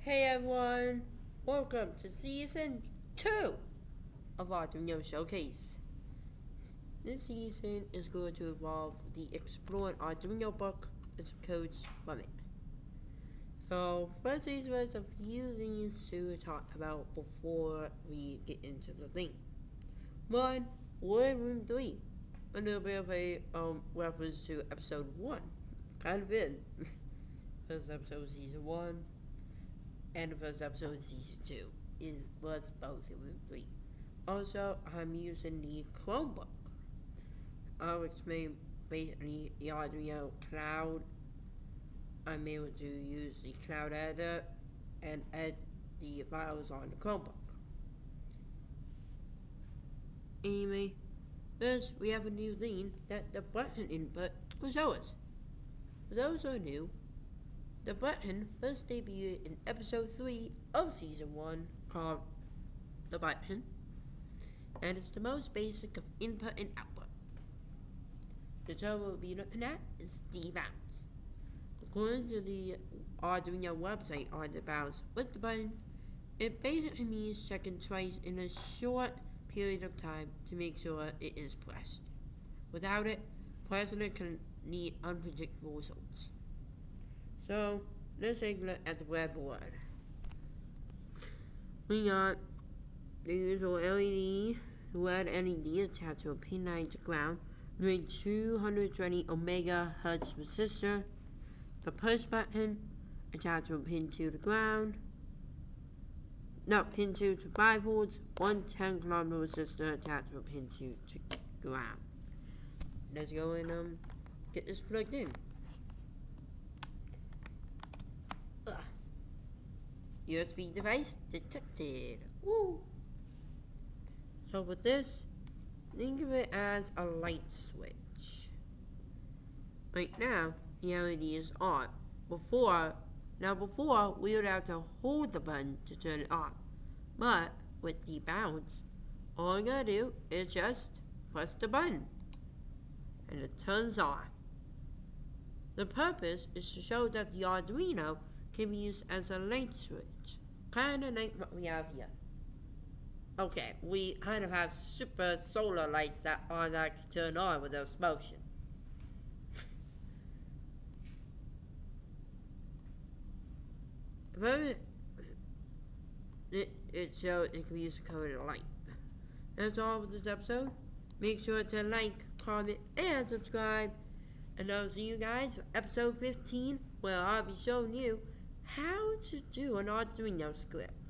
Hey everyone, welcome to season 2 of Arduino Showcase. This season is going to involve the Explore Arduino book and some codes from it. So first things first, a few things to talk about before we get into the thing. One, we're in room 3. A little bit of a reference to episode 1. Kind of in. First episode of season 1. And the first episode of season 2 was both in room 3. Also, I'm using the Chromebook. I'll explain basically the Arduino Cloud. I'm able to use the Cloud editor and edit the files on the Chromebook. Anyway, first we have a new thing that the button input will show us. For those who are new, the button first debuted in episode 3 of season 1 called the button, and it's the most basic of input and output. The term we'll be looking at is Debounce. According to the Arduino website on Debounce with the button, it basically means checking twice in a short period of time to make sure it is pressed. Without it, pressing it can need unpredictable results. So, let's take a look at the breadboard. We got the usual LED, the red LED attached to a pin 9 to ground, with a 220 Omega Hertz resistor, the push button attached to a pin 2 to ground, pin 2 to 5 volts, one 10 kilometer resistor attached to a pin 2 to ground. Let's go and get this plugged in. USB device detected. Woo! So with this, think of it as a light switch. Right now, the LED is on. Before we would have to hold the button to turn it on. But with Debounce, all I gotta do is just press the button and it turns on. The purpose is to show that the Arduino can be used as a light switch, kind of like what we have here. Okay, we kind of have super solar lights that automatically turn on without motion. It shows it can be used to cover the light. That's all for this episode. Make sure to like, comment, and subscribe. And I'll see you guys for episode 15, where I'll be showing you how to do an Arduino script.